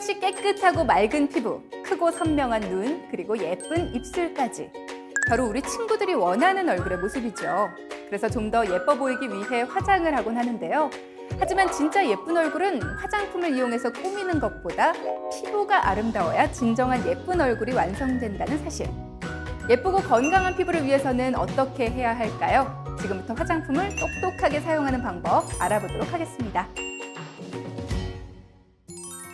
끝없이 깨끗하고 맑은 피부, 크고 선명한 눈, 그리고 예쁜 입술까지. 바로 우리 친구들이 원하는 얼굴의 모습이죠. 그래서 좀 더 예뻐 보이기 위해 화장을 하곤 하는데요. 하지만 진짜 예쁜 얼굴은 화장품을 이용해서 꾸미는 것보다 피부가 아름다워야 진정한 예쁜 얼굴이 완성된다는 사실. 예쁘고 건강한 피부를 위해서는 어떻게 해야 할까요? 지금부터 화장품을 똑똑하게 사용하는 방법 알아보도록 하겠습니다.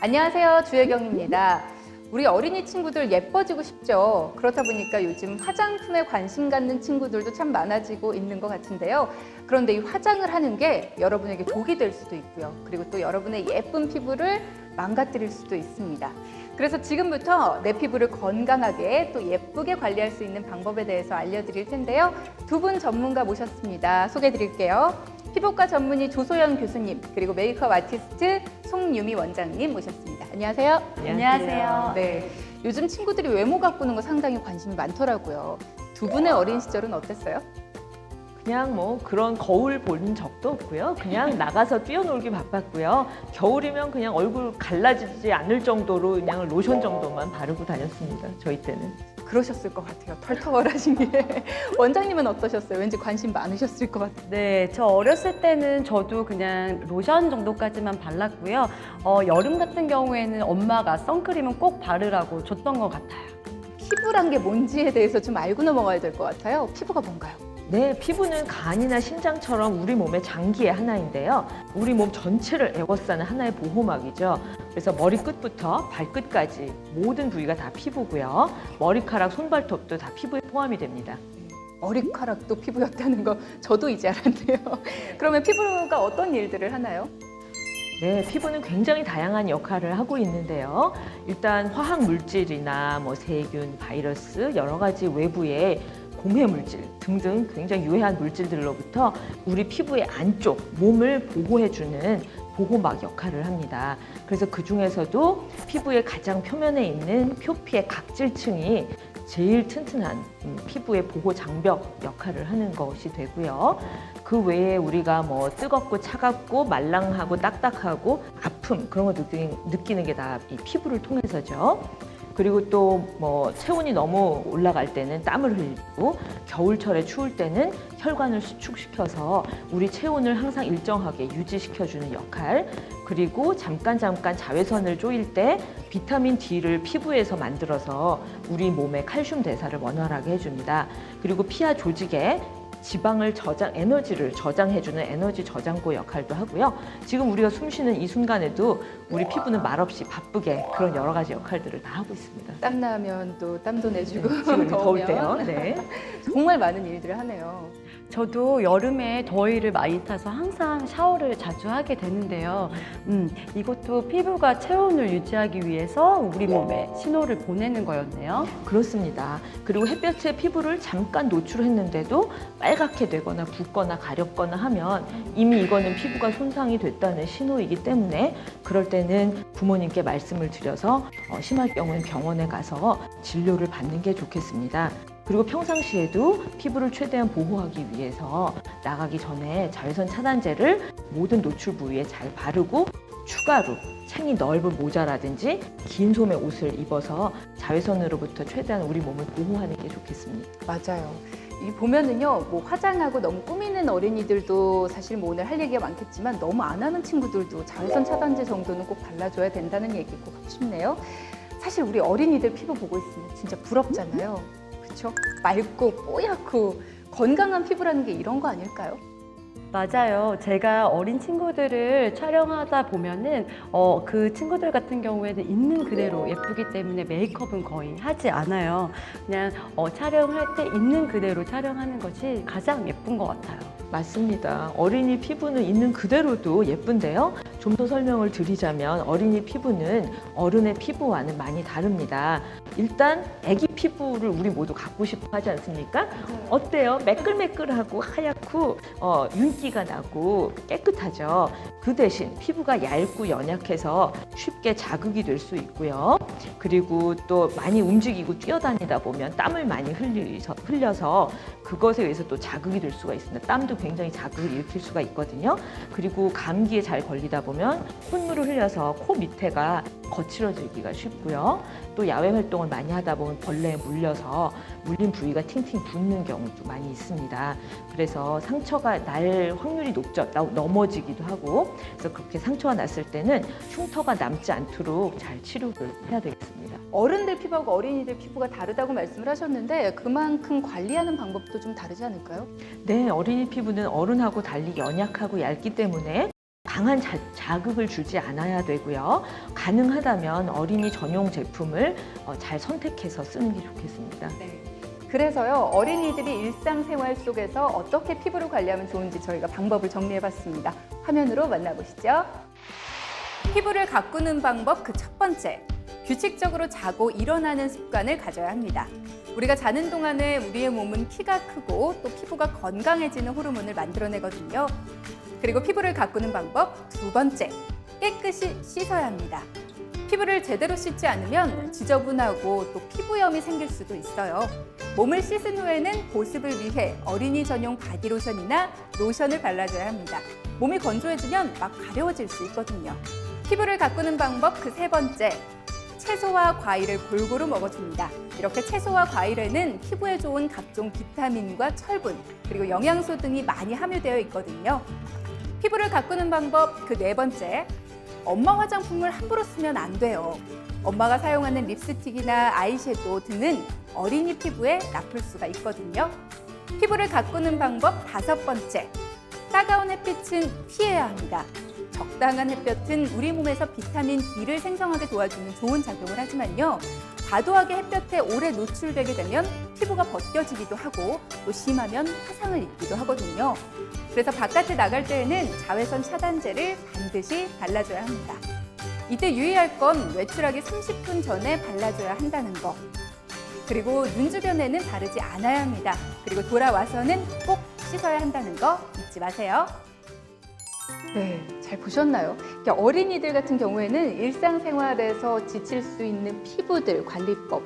안녕하세요, 주혜경입니다. 우리 어린이 친구들 예뻐지고 싶죠. 그렇다 보니까 요즘 화장품에 관심 갖는 친구들도 참 많아지고 있는 것 같은데요. 그런데 이 화장을 하는 게 여러분에게 독이 될 수도 있고요. 그리고 또 여러분의 예쁜 피부를 망가뜨릴 수도 있습니다. 그래서 지금부터 내 피부를 건강하게 또 예쁘게 관리할 수 있는 방법에 대해서 알려드릴 텐데요. 두 분 전문가 모셨습니다. 소개해드릴게요. 피부과 전문의 조소연 교수님, 그리고 메이크업 아티스트 송유미 원장님 모셨습니다. 안녕하세요. 안녕하세요. 네, 요즘 친구들이 외모 가꾸는 거 상당히 관심이 많더라고요. 두 분의 어린 시절은 어땠어요? 그냥 뭐 그런 거울 본 적도 없고요. 그냥 나가서 뛰어놀기 바빴고요. 겨울이면 그냥 얼굴 갈라지지 않을 정도로 그냥 로션 정도만 바르고 다녔습니다. 저희 때는. 그러셨을 것 같아요. 털털하신 게. 원장님은 어떠셨어요? 왠지 관심 많으셨을 것 같아요. 네, 저 어렸을 때는 저도 그냥 로션 정도까지만 발랐고요. 여름 같은 경우에는 엄마가 선크림은 꼭 바르라고 줬던 것 같아요. 피부란 게 뭔지에 대해서 좀 알고 넘어가야 될 것 같아요. 피부가 뭔가요? 네, 피부는 간이나 심장처럼 우리 몸의 장기의 하나인데요. 우리 몸 전체를 에워싸는 하나의 보호막이죠. 그래서 머리끝부터 발끝까지 모든 부위가 다 피부고요. 머리카락, 손발톱도 다 피부에 포함이 됩니다. 머리카락도 피부였다는 거 저도 이제 알았네요. 그러면 피부가 어떤 일들을 하나요? 네, 피부는 굉장히 다양한 역할을 하고 있는데요. 일단 화학 물질이나 뭐 세균, 바이러스, 여러 가지 외부의 공해 물질 등등 굉장히 유해한 물질들로부터 우리 피부의 안쪽 몸을 보호해주는 보호막 역할을 합니다. 그래서 그 중에서도 피부의 가장 표면에 있는 표피의 각질층이 제일 튼튼한 피부의 보호 장벽 역할을 하는 것이 되고요. 그 외에 우리가 뭐 뜨겁고 차갑고 말랑하고 딱딱하고 아픔 그런 거 느끼는 게 다 이 피부를 통해서죠. 그리고 또 뭐 체온이 너무 올라갈 때는 땀을 흘리고 겨울철에 추울 때는 혈관을 수축시켜서 우리 체온을 항상 일정하게 유지시켜주는 역할, 그리고 잠깐 자외선을 쪼일 때 비타민 D를 피부에서 만들어서 우리 몸의 칼슘 대사를 원활하게 해줍니다. 그리고 피하 조직에 지방을 에너지를 저장해주는 에너지 저장고 역할도 하고요. 지금 우리가 숨쉬는 이 순간에도 우리 피부는 말없이 바쁘게 그런 여러 가지 역할들을 다 하고 있습니다. 땀 나면 또 땀도 내주고 네, 지금 더울 더우면. 때요. 네. 정말 많은 일들을 하네요. 저도 여름에 더위를 많이 타서 항상 샤워를 자주 하게 되는데요. 이것도 피부가 체온을 유지하기 위해서 우리 몸에 신호를 보내는 거였네요. 그렇습니다. 그리고 햇볕에 피부를 잠깐 노출했는데도 빨갛게 되거나 붓거나 가렵거나 하면 이미 이거는 피부가 손상이 됐다는 신호이기 때문에 그럴 때는 부모님께 말씀을 드려서 심할 경우는 병원에 가서 진료를 받는 게 좋겠습니다. 그리고 평상시에도 피부를 최대한 보호하기 위해서 나가기 전에 자외선 차단제를 모든 노출 부위에 잘 바르고 추가로 챙이 넓은 모자라든지 긴 소매 옷을 입어서 자외선으로부터 최대한 우리 몸을 보호하는 게 좋겠습니다. 맞아요. 이 보면은요, 뭐 화장하고 너무 꾸미는 어린이들도 사실 뭐 오늘 할 얘기가 많겠지만 너무 안 하는 친구들도 자외선 차단제 정도는 꼭 발라줘야 된다는 얘기 꼭 하고 싶네요. 사실 우리 어린이들 피부 보고 있으면 진짜 부럽잖아요. 그렇죠? 맑고 뽀얗고 건강한 피부라는 게 이런 거 아닐까요? 맞아요. 제가 어린 친구들을 촬영하다 보면은 그 친구들 같은 경우에는 있는 그대로 예쁘기 때문에 메이크업은 거의 하지 않아요. 그냥 촬영할 때 있는 그대로 촬영하는 것이 가장 예쁜 것 같아요. 맞습니다. 어린이 피부는 있는 그대로도 예쁜데요. 좀 더 설명을 드리자면 어린이 피부는 어른의 피부와는 많이 다릅니다. 일단 아기 피부를 우리 모두 갖고 싶어 하지 않습니까? 어때요? 매끌매끌하고 하얗고 윤기가 나고 깨끗하죠. 그 대신 피부가 얇고 연약해서 쉽게 자극이 될 수 있고요. 그리고 또 많이 움직이고 뛰어다니다 보면 땀을 많이 흘려서 그것에 의해서 또 자극이 될 수가 있습니다. 땀도 코까지도 굉장히 자극을 일으킬 수가 있거든요. 그리고 감기에 잘 걸리다 보면 콧물을 흘려서 코 밑에가 거칠어지기가 쉽고요. 또 야외 활동을 많이 하다 보면 벌레에 물려서 물린 부위가 팅팅 붓는 경우도 많이 있습니다. 그래서 상처가 날 확률이 높죠. 넘어지기도 하고. 그래서 그렇게 상처가 났을 때는 흉터가 남지 않도록 잘 치료를 해야 되겠습니다. 어른들 피부하고 어린이들 피부가 다르다고 말씀을 하셨는데 그만큼 관리하는 방법도 좀 다르지 않을까요? 네, 어린이 피부는 어른하고 달리 연약하고 얇기 때문에 강한 자극을 주지 않아야 되고요. 가능하다면 어린이 전용 제품을 잘 선택해서 쓰는 게 좋겠습니다. 네. 그래서요, 어린이들이 일상생활 속에서 어떻게 피부를 관리하면 좋은지 저희가 방법을 정리해봤습니다. 화면으로 만나보시죠. 피부를 가꾸는 방법 그 첫 번째, 규칙적으로 자고 일어나는 습관을 가져야 합니다. 우리가 자는 동안에 우리의 몸은 키가 크고 또 피부가 건강해지는 호르몬을 만들어내거든요. 그리고 피부를 가꾸는 방법 두 번째, 깨끗이 씻어야 합니다. 피부를 제대로 씻지 않으면 지저분하고 또 피부염이 생길 수도 있어요. 몸을 씻은 후에는 보습을 위해 어린이 전용 바디로션이나 로션을 발라줘야 합니다. 몸이 건조해지면 막 가려워질 수 있거든요. 피부를 가꾸는 방법 그 세 번째, 채소와 과일을 골고루 먹어줍니다. 이렇게 채소와 과일에는 피부에 좋은 각종 비타민과 철분, 그리고 영양소 등이 많이 함유되어 있거든요. 피부를 가꾸는 방법 그 네 번째, 엄마 화장품을 함부로 쓰면 안 돼요. 엄마가 사용하는 립스틱이나 아이섀도우 등은 어린이 피부에 나쁠 수가 있거든요. 피부를 가꾸는 방법 다섯 번째, 따가운 햇빛은 피해야 합니다. 적당한 햇볕은 우리 몸에서 비타민 D를 생성하게 도와주는 좋은 작용을 하지만요. 과도하게 햇볕에 오래 노출되게 되면 피부가 벗겨지기도 하고 또 심하면 화상을 입기도 하거든요. 그래서 바깥에 나갈 때에는 자외선 차단제를 반드시 발라줘야 합니다. 이때 유의할 건 외출하기 30분 전에 발라줘야 한다는 거. 그리고 눈 주변에는 바르지 않아야 합니다. 그리고 돌아와서는 꼭 씻어야 한다는 거 잊지 마세요. 네, 잘 보셨나요? 어린이들 같은 경우에는 일상생활에서 지칠 수 있는 피부들 관리법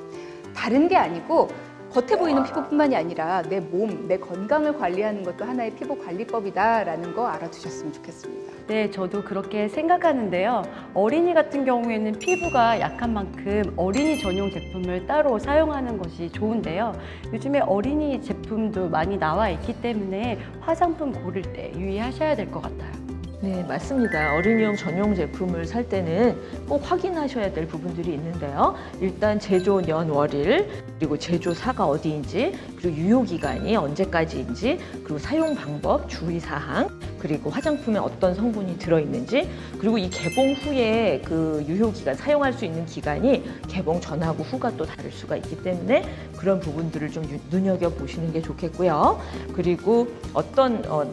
다른 게 아니고 겉에 보이는 피부뿐만이 아니라 내 몸, 내 건강을 관리하는 것도 하나의 피부 관리법이다라는 거 알아두셨으면 좋겠습니다. 네, 저도 그렇게 생각하는데요. 어린이 같은 경우에는 피부가 약한 만큼 어린이 전용 제품을 따로 사용하는 것이 좋은데요. 요즘에 어린이 제품도 많이 나와 있기 때문에 화장품 고를 때 유의하셔야 될 것 같아요. 네, 맞습니다. 어린이용 전용 제품을 살 때는 꼭 확인하셔야 될 부분들이 있는데요. 일단 제조 년 월일, 그리고 제조사가 어디인지, 그리고 유효기간이 언제까지인지, 그리고 사용 방법, 주의사항, 그리고 화장품에 어떤 성분이 들어있는지, 그리고 이 개봉 후에 그 유효기간, 사용할 수 있는 기간이 개봉 전하고 후가 또 다를 수가 있기 때문에 그런 부분들을 좀 눈여겨보시는 게 좋겠고요. 그리고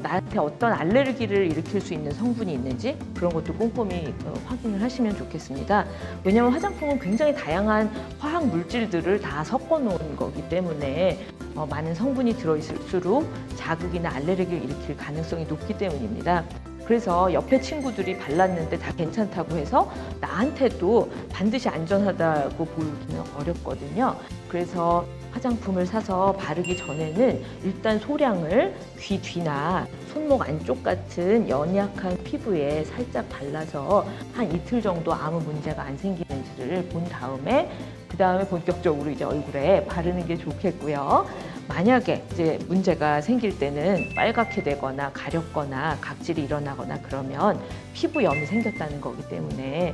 나한테 어떤 알레르기를 일으킬 수 있는 성분이 있는지 그런 것도 꼼꼼히 확인을 하시면 좋겠습니다. 왜냐하면 화장품은 굉장히 다양한 화학 물질들을 다 섞어 놓은 거기 때문에 많은 성분이 들어있을수록 자극이나 알레르기를 일으킬 가능성이 높기 때문입니다. 그래서 옆에 친구들이 발랐는데 다 괜찮다고 해서 나한테도 반드시 안전하다고 보기는 어렵거든요. 그래서 화장품을 사서 바르기 전에는 일단 소량을 귀 뒤나 손목 안쪽 같은 연약한 피부에 살짝 발라서 한 이틀 정도 아무 문제가 안 생기는지를 본 다음에 그 다음에 본격적으로 이제 얼굴에 바르는 게 좋겠고요. 만약에 이제 문제가 생길 때는 빨갛게 되거나 가렵거나 각질이 일어나거나 그러면 피부염이 생겼다는 거기 때문에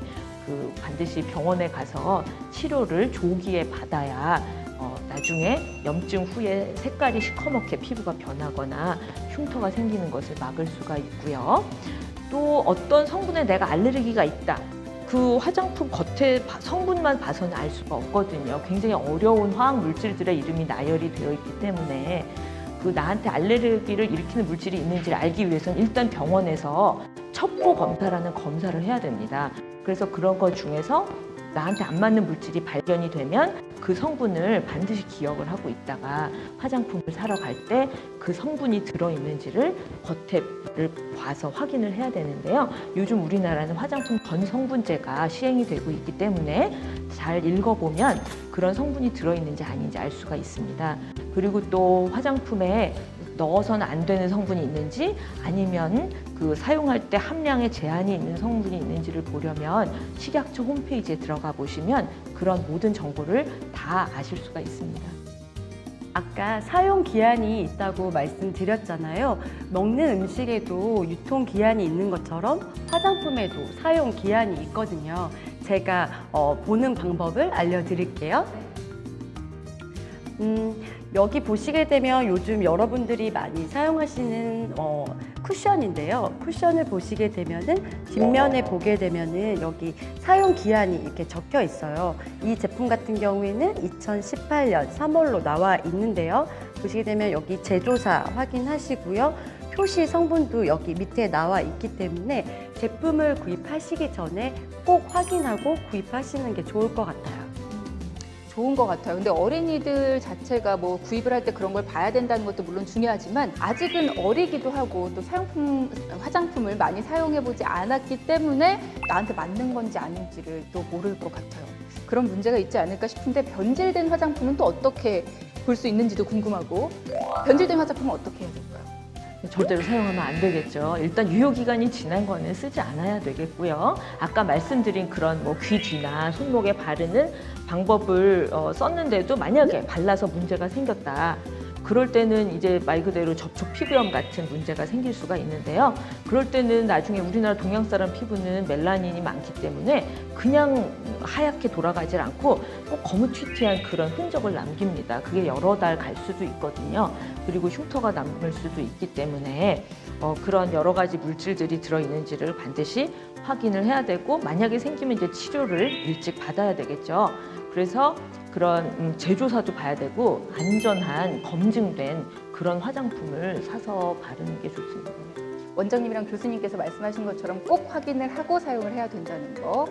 반드시 병원에 가서 치료를 조기에 받아야 나중에 염증 후에 색깔이 시커멓게 피부가 변하거나 흉터가 생기는 것을 막을 수가 있고요. 또 어떤 성분에 내가 알레르기가 있다. 그 화장품 겉에 성분만 봐서는 알 수가 없거든요. 굉장히 어려운 화학 물질들의 이름이 나열이 되어 있기 때문에 나한테 알레르기를 일으키는 물질이 있는지를 알기 위해서는 일단 병원에서 첩보 검사라는 검사를 해야 됩니다. 그래서 그런 것 중에서 나한테 안 맞는 물질이 발견이 되면 그 성분을 반드시 기억을 하고 있다가 화장품을 사러 갈 때 그 성분이 들어있는지를 겉에를 봐서 확인을 해야 되는데요. 요즘 우리나라는 화장품 전 성분제가 시행이 되고 있기 때문에 잘 읽어보면 그런 성분이 들어있는지 아닌지 알 수가 있습니다. 그리고 또 화장품에 넣어서는 안 되는 성분이 있는지 아니면 그 사용할 때 함량에 제한이 있는 성분이 있는지를 보려면 식약처 홈페이지에 들어가 보시면 그런 모든 정보를 다 아실 수가 있습니다. 아까 사용 기한이 있다고 말씀드렸잖아요. 먹는 음식에도 유통 기한이 있는 것처럼 화장품에도 사용 기한이 있거든요. 제가 보는 방법을 알려드릴게요. 여기 보시게 되면 요즘 여러분들이 많이 사용하시는 쿠션인데요. 쿠션을 보시게 되면은 뒷면에 보게 되면은 여기 사용 기한이 이렇게 적혀 있어요. 이 제품 같은 경우에는 2018년 3월로 나와 있는데요. 보시게 되면 여기 제조사 확인하시고요. 표시 성분도 여기 밑에 나와 있기 때문에 제품을 구입하시기 전에 꼭 확인하고 구입하시는 게 좋을 것 같아요. 좋은 것 같아요. 근데 어린이들 자체가 뭐 구입을 할 때 그런 걸 봐야 된다는 것도 물론 중요하지만 아직은 어리기도 하고 또 화장품을 많이 사용해보지 않았기 때문에 나한테 맞는 건지 아닌지를 또 모를 것 같아요. 그런 문제가 있지 않을까 싶은데 변질된 화장품은 또 어떻게 볼 수 있는지도 궁금하고 변질된 화장품은 어떻게 해야 될까요? 절대로 사용하면 안 되겠죠. 일단 유효기간이 지난 거는 쓰지 않아야 되겠고요. 아까 말씀드린 그런 뭐 귀 뒤나 손목에 바르는 방법을 썼는데도 만약에 발라서 문제가 생겼다. 그럴 때는 이제 말 그대로 접촉 피부염 같은 문제가 생길 수가 있는데요. 그럴 때는 나중에 우리나라 동양 사람 피부는 멜라닌이 많기 때문에 그냥 하얗게 돌아가질 않고 꼭 거무튀튀한 그런 흔적을 남깁니다. 그게 여러 달 갈 수도 있거든요. 그리고 흉터가 남을 수도 있기 때문에 그런 여러 가지 물질들이 들어있는지를 반드시 확인을 해야 되고 만약에 생기면 이제 치료를 일찍 받아야 되겠죠. 그래서 그런 제조사도 봐야 되고 안전한 검증된 그런 화장품을 사서 바르는 게 좋습니다. 원장님이랑 교수님께서 말씀하신 것처럼 꼭 확인을 하고 사용을 해야 된다는 거.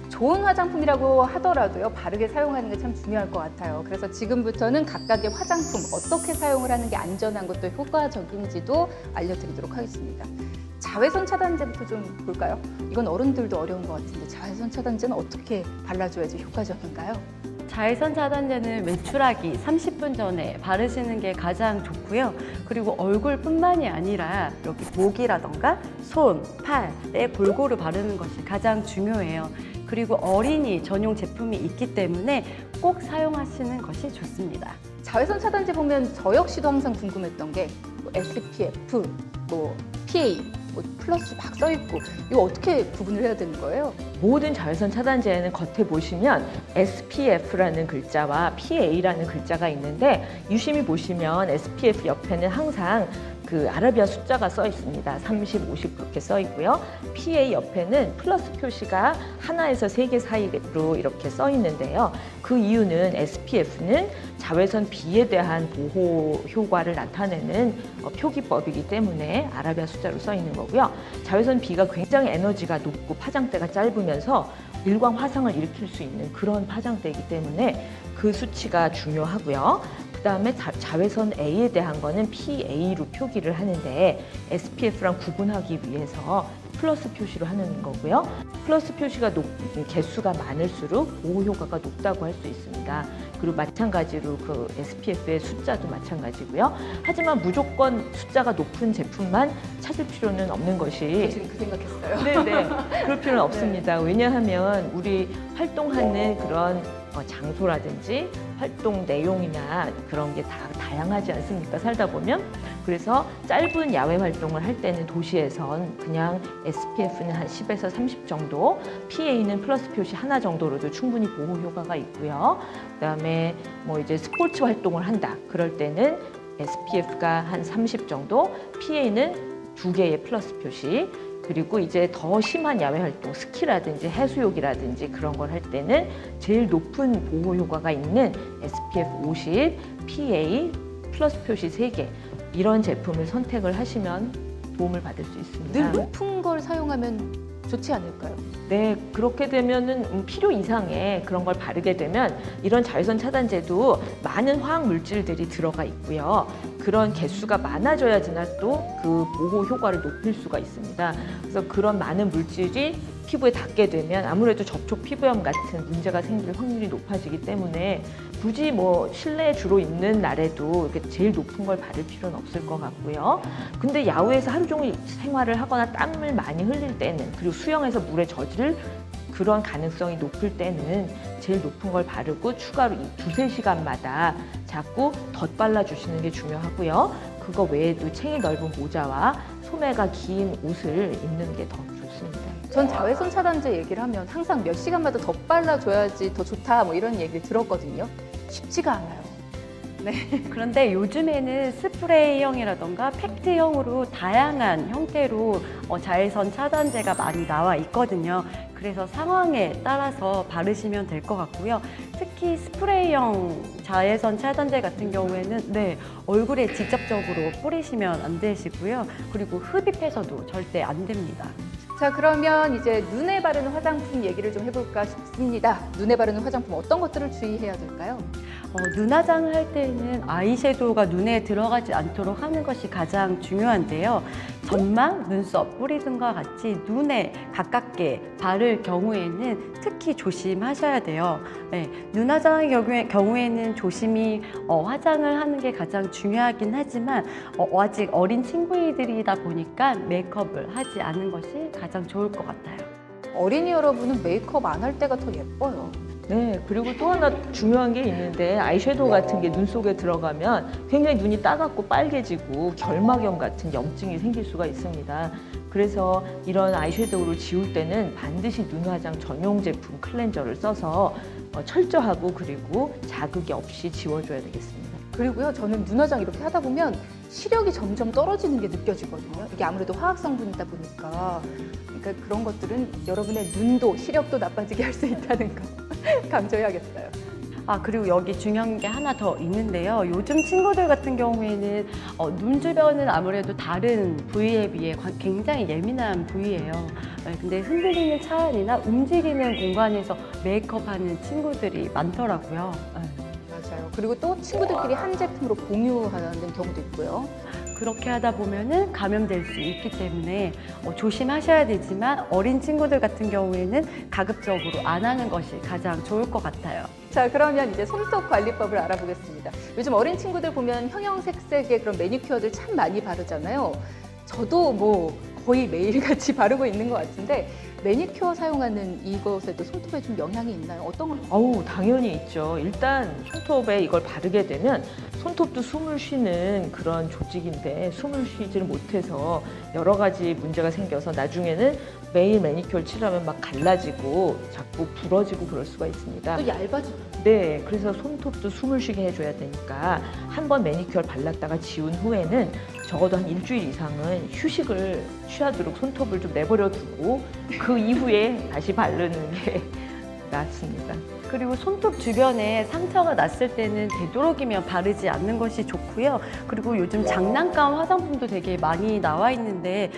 좋은 화장품이라고 하더라도요, 바르게 사용하는 게 참 중요할 것 같아요. 그래서 지금부터는 각각의 화장품 어떻게 사용을 하는 게 안전한 것도 효과적인지도 알려드리도록 하겠습니다. 자외선 차단제부터 좀 볼까요? 이건 어른들도 어려운 것 같은데 자외선 차단제는 어떻게 발라줘야지 효과적인가요? 자외선 차단제는 외출하기 30분 전에 바르시는 게 가장 좋고요. 그리고 얼굴뿐만이 아니라 여기 목이라던가 손, 팔에 골고루 바르는 것이 가장 중요해요. 그리고 어린이 전용 제품이 있기 때문에 꼭 사용하시는 것이 좋습니다. 자외선 차단제 보면 저 역시도 항상 궁금했던 게 뭐 SPF, 뭐 PA, 뭐 플러스 막 써있고 이거 어떻게 구분을 해야 되는 거예요? 모든 자외선 차단제는 겉에 보시면 SPF라는 글자와 PA라는 글자가 있는데 유심히 보시면 SPF 옆에는 항상 그 아라비아 숫자가 써 있습니다. 30, 50 그렇게 써 있고요. PA 옆에는 플러스 표시가 하나에서 3개 사이로 이렇게 써 있는데요. 그 이유는 SPF는 자외선 B에 대한 보호 효과를 나타내는 표기법이기 때문에 아라비아 숫자로 써 있는 거고요. 자외선 B가 굉장히 에너지가 높고 파장대가 짧으면서 일광 화상을 일으킬 수 있는 그런 파장대이기 때문에 그 수치가 중요하고요. 그다음에 자외선 A에 대한 거는 PA로 표기를 하는데 SPF랑 구분하기 위해서 플러스 표시로 하는 거고요. 플러스 표시가 개수가 많을수록 보호 효과가 높다고 할 수 있습니다. 그리고 마찬가지로 그 SPF의 숫자도 마찬가지고요. 하지만 무조건 숫자가 높은 제품만 찾을 필요는 없는 것이 지금 그 생각했어요. 네네 그럴 필요는 없습니다. 왜냐하면 우리 활동하는 그런 장소라든지 활동 내용이나 그런 게 다 다양하지 않습니까? 살다 보면. 그래서 짧은 야외 활동을 할 때는 도시에선 그냥 SPF는 한 10에서 30 정도, PA는 플러스 표시 하나 정도로도 충분히 보호 효과가 있고요. 그다음에 뭐 이제 스포츠 활동을 한다. 그럴 때는 SPF가 한 30 정도, PA는 2개의 플러스 표시, 그리고 이제 더 심한 야외 활동, 스키라든지 해수욕이라든지 그런 걸 할 때는 제일 높은 보호 효과가 있는 SPF 50, PA, 플러스 표시 3개 이런 제품을 선택을 하시면 도움을 받을 수 있습니다. 늘 높은 걸 사용하면 좋지 않을까요? 네, 그렇게 되면은 필요 이상의 그런 걸 바르게 되면 이런 자외선 차단제도 많은 화학 물질들이 들어가 있고요. 그런 개수가 많아져야지나 또 그 보호 효과를 높일 수가 있습니다. 그래서 그런 많은 물질이 피부에 닿게 되면 아무래도 접촉 피부염 같은 문제가 생길 확률이 높아지기 때문에 굳이 뭐 실내에 주로 있는 날에도 이렇게 제일 높은 걸 바를 필요는 없을 것 같고요. 근데 야외에서 하루 종일 생활을 하거나 땀을 많이 흘릴 때는, 그리고 수영해서 물에 젖을 그런 가능성이 높을 때는 제일 높은 걸 바르고 추가로 이 2~3시간마다 자꾸 덧발라주시는 게 중요하고요. 그거 외에도 챙이 넓은 모자와 소매가 긴 옷을 입는 게 더 좋습니다. 전 자외선 차단제 얘기를 하면 항상 몇 시간마다 덧발라줘야지 더 좋다 뭐 이런 얘기를 들었거든요. 쉽지가 않아요. 그런데 요즘에는 스프레이형이라던가 팩트형으로 다양한 형태로 자외선 차단제가 많이 나와 있거든요. 그래서 상황에 따라서 바르시면 될 것 같고요. 특히 스프레이형 자외선 차단제 같은 경우에는 얼굴에 직접적으로 뿌리시면 안 되시고요. 그리고 흡입해서도 절대 안 됩니다. 자, 그러면 이제 눈에 바르는 화장품 얘기를 좀 해볼까 싶습니다. 눈에 바르는 화장품 어떤 것들을 주의해야 될까요? 눈화장을 할 때는 아이섀도우가 눈에 들어가지 않도록 하는 것이 가장 중요한데요. 점막, 눈썹, 뿌리 등과 같이 눈에 가깝게 바를 경우에는 특히 조심하셔야 돼요. 눈화장의 경우에는 조심히 화장을 하는 게 가장 중요하긴 하지만 아직 어린 친구들이다 보니까 메이크업을 하지 않는 것이 가장 좋을 것 같아요. 어린이 여러분은 메이크업 안 할 때가 더 예뻐요. 네, 그리고 또 하나 중요한 게 있는데 아이섀도우 같은 게 눈 속에 들어가면 굉장히 눈이 따갑고 빨개지고 결막염 같은 염증이 생길 수가 있습니다. 그래서 이런 아이섀도우를 지울 때는 반드시 눈화장 전용 제품 클렌저를 써서 철저하고 그리고 자극이 없이 지워줘야 되겠습니다. 그리고요, 저는 눈화장 이렇게 하다 보면 시력이 점점 떨어지는 게 느껴지거든요. 이게 아무래도 화학 성분이다 보니까. 그러니까 그런 것들은 여러분의 눈도 시력도 나빠지게 할 수 있다는 거 강조해야겠어요. 그리고 여기 중요한 게 하나 더 있는데요. 요즘 친구들 같은 경우에는 눈 주변은 아무래도 다른 부위에 비해 굉장히 예민한 부위예요. 근데 흔들리는 차 안이나 움직이는 공간에서 메이크업하는 친구들이 많더라고요. 맞아요. 그리고 또 친구들끼리 한 제품으로 공유하는 경우도 있고요. 그렇게 하다 보면은 감염될 수 있기 때문에 조심하셔야 되지만 어린 친구들 같은 경우에는 가급적으로 안 하는 것이 가장 좋을 것 같아요. 자, 그러면 이제 손톱 관리법을 알아보겠습니다. 요즘 어린 친구들 보면 형형색색의 그런 매니큐어들 참 많이 바르잖아요. 저도 뭐 거의 매일같이 바르고 있는 것 같은데 매니큐어 사용하는 이것에도 손톱에 좀 영향이 있나요? 어떤 걸? 당연히 있죠. 일단 손톱에 이걸 바르게 되면 손톱도 숨을 쉬는 그런 조직인데 숨을 쉬지를 못해서 여러 가지 문제가 생겨서 나중에는 매일 매니큐어를 칠하면 막 갈라지고 자꾸 부러지고 그럴 수가 있습니다. 또 얇아지고. 네, 그래서 손톱도 숨을 쉬게 해줘야 되니까 한 번 매니큐어를 발랐다가 지운 후에는 적어도 한 일주일 이상은 휴식을 취하도록 손톱을 좀 내버려 두고 그 이후에 다시 바르는 게 낫습니다. 그리고 손톱 주변에 상처가 났을 때는 되도록이면 바르지 않는 것이 좋고요. 그리고 요즘 장난감 화장품도 되게 많이 나와 있는데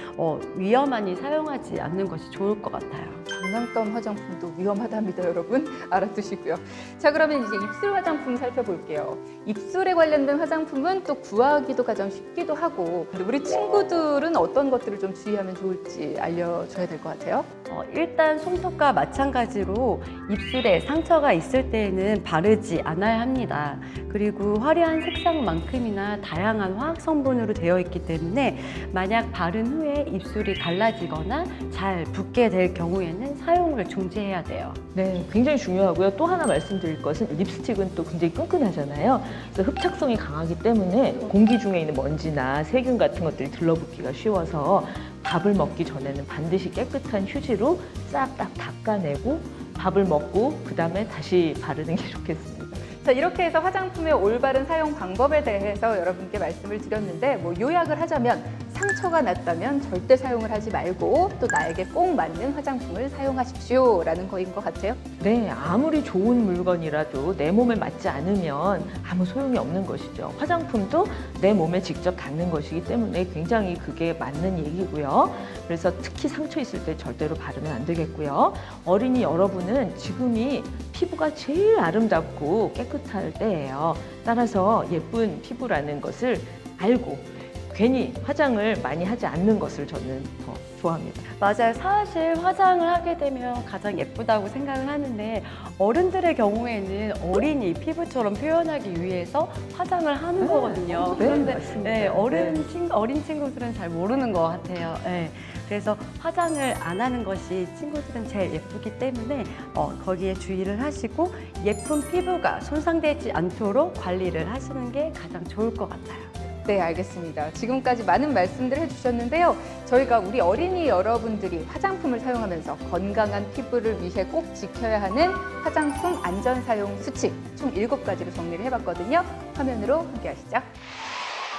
위험하니 사용하지 않는 것이 좋을 것 같아요. 장난감 화장품도 위험하답니다, 여러분. 알아두시고요. 자, 그러면 이제 입술 화장품 살펴볼게요. 입술에 관련된 화장품은 또 구하기도 가장 쉽기도 하고 근데 우리 친구들은 어떤 것들을 좀 주의하면 좋을지 알려줘야 될 것 같아요. 일단 손톱과 마찬가지로 입술에 상처가 있을 때에는 바르지 않아야 합니다. 그리고 화려한 색상만큼이나 다양한 화학 성분으로 되어 있기 때문에 만약 바른 후에 입술이 갈라지거나 잘 붓게 될 경우에는 사용을 중지해야 돼요. 네, 굉장히 중요하고요. 또 하나 말씀드릴 것은 립스틱은 또 굉장히 끈끈하잖아요. 그래서 흡착성이 강하기 때문에 공기 중에 있는 먼지나 세균 같은 것들이 들러붙기가 쉬워서 밥을 먹기 전에는 반드시 깨끗한 휴지로 싹딱 닦아내고 밥을 먹고 그 다음에 다시 바르는 게 좋겠습니다. 자, 이렇게 해서 화장품의 올바른 사용 방법에 대해서 여러분께 말씀을 드렸는데 뭐 요약을 하자면 상처가 났다면 절대 사용을 하지 말고 또 나에게 꼭 맞는 화장품을 사용하십시오라는 거인 것 같아요. 네, 아무리 좋은 물건이라도 내 몸에 맞지 않으면 아무 소용이 없는 것이죠. 화장품도 내 몸에 직접 닿는 것이기 때문에 굉장히 그게 맞는 얘기고요. 그래서 특히 상처 있을 때 절대로 바르면 안 되겠고요. 어린이 여러분은 지금이 피부가 제일 아름답고 깨끗할 때예요. 따라서 예쁜 피부라는 것을 알고 괜히 화장을 많이 하지 않는 것을 저는 더 좋아합니다. 맞아요. 사실 화장을 하게 되면 가장 예쁘다고 생각을 하는데 어른들의 경우에는 어린이 피부처럼 표현하기 위해서 화장을 하는 거거든요. 네, 그런데 맞습니다. 네, 네. 어린 친구들은 잘 모르는 것 같아요. 네. 그래서 화장을 안 하는 것이 친구들은 제일 예쁘기 때문에 거기에 주의를 하시고 예쁜 피부가 손상되지 않도록 관리를 하시는 게 가장 좋을 것 같아요. 네, 알겠습니다. 지금까지 많은 말씀들 해주셨는데요. 저희가 우리 어린이 여러분들이 화장품을 사용하면서 건강한 피부를 위해 꼭 지켜야 하는 화장품 안전 사용 수칙 총 7가지로 정리를 해봤거든요. 화면으로 함께 하시죠.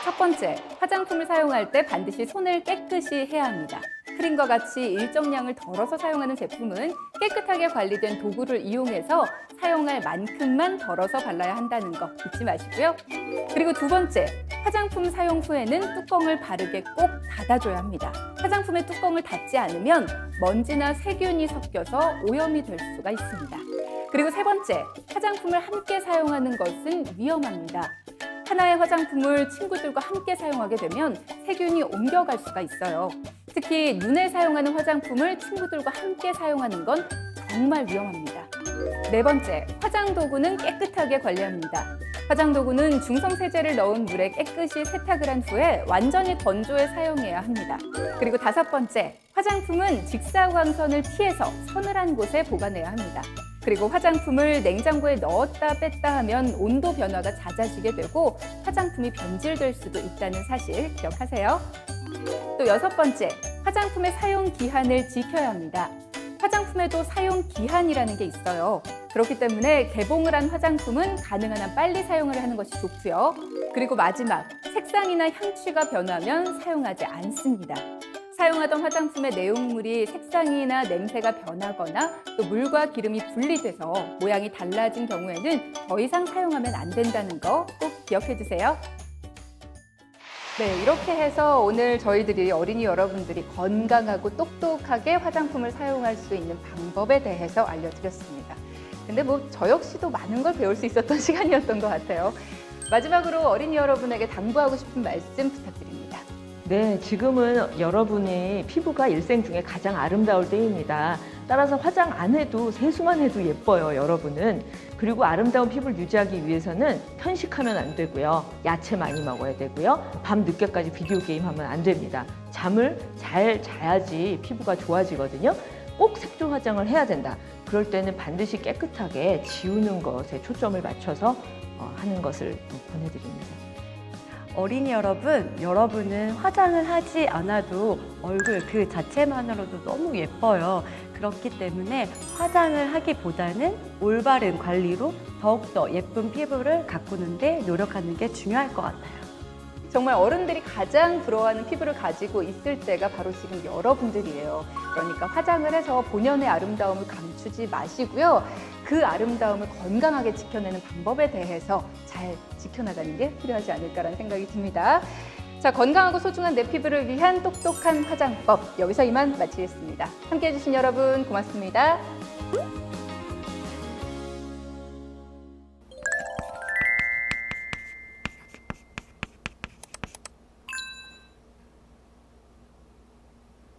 첫 번째, 화장품을 사용할 때 반드시 손을 깨끗이 해야 합니다. 크림과 같이 일정량을 덜어서 사용하는 제품은 깨끗하게 관리된 도구를 이용해서 사용할 만큼만 덜어서 발라야 한다는 거 잊지 마시고요. 그리고 두 번째, 화장품 사용 후에는 뚜껑을 바르게 꼭 닫아줘야 합니다. 화장품의 뚜껑을 닫지 않으면 먼지나 세균이 섞여서 오염이 될 수가 있습니다. 그리고 세 번째, 화장품을 함께 사용하는 것은 위험합니다. 하나의 화장품을 친구들과 함께 사용하게 되면 세균이 옮겨갈 수가 있어요. 특히 눈에 사용하는 화장품을 친구들과 함께 사용하는 건 정말 위험합니다. 네 번째, 화장 도구는 깨끗하게 관리합니다. 화장 도구는 중성 세제를 넣은 물에 깨끗이 세탁을 한 후에 완전히 건조해 사용해야 합니다. 그리고 다섯 번째, 화장품은 직사광선을 피해서 서늘한 곳에 보관해야 합니다. 그리고 화장품을 냉장고에 넣었다 뺐다 하면 온도 변화가 잦아지게 되고 화장품이 변질될 수도 있다는 사실 기억하세요. 또 여섯 번째, 화장품의 사용 기한을 지켜야 합니다. 화장품에도 사용 기한이라는 게 있어요. 그렇기 때문에 개봉을 한 화장품은 가능한 한 빨리 사용을 하는 것이 좋고요. 그리고 마지막, 색상이나 향취가 변하면 사용하지 않습니다. 사용하던 화장품의 내용물이 색상이나 냄새가 변하거나 또 물과 기름이 분리돼서 모양이 달라진 경우에는 더 이상 사용하면 안 된다는 거 꼭 기억해 주세요. 네, 이렇게 해서 오늘 저희들이 어린이 여러분들이 건강하고 똑똑하게 화장품을 사용할 수 있는 방법에 대해서 알려드렸습니다. 근데 뭐 저 역시도 많은 걸 배울 수 있었던 시간이었던 것 같아요. 마지막으로 어린이 여러분에게 당부하고 싶은 말씀 부탁드립니다. 네, 지금은 여러분의 피부가 일생 중에 가장 아름다울 때입니다. 따라서 화장 안 해도 세수만 해도 예뻐요, 여러분은. 그리고 아름다운 피부를 유지하기 위해서는 편식하면 안 되고요. 야채 많이 먹어야 되고요. 밤 늦게까지 비디오 게임 하면 안 됩니다. 잠을 잘 자야지 피부가 좋아지거든요. 꼭 색조 화장을 해야 된다. 그럴 때는 반드시 깨끗하게 지우는 것에 초점을 맞춰서 하는 것을 권해드립니다. 어린이 여러분, 여러분은 화장을 하지 않아도 얼굴 그 자체만으로도 너무 예뻐요. 그렇기 때문에 화장을 하기보다는 올바른 관리로 더욱더 예쁜 피부를 가꾸는 데 노력하는 게 중요할 것 같아요. 정말 어른들이 가장 부러워하는 피부를 가지고 있을 때가 바로 지금 여러분들이에요. 그러니까 화장을 해서 본연의 아름다움을 감추지 마시고요. 그 아름다움을 건강하게 지켜내는 방법에 대해서 잘 지켜나가는 게 필요하지 않을까라는 생각이 듭니다. 자, 건강하고 소중한 내 피부를 위한 똑똑한 화장법, 여기서 이만 마치겠습니다. 함께해 주신 여러분 고맙습니다.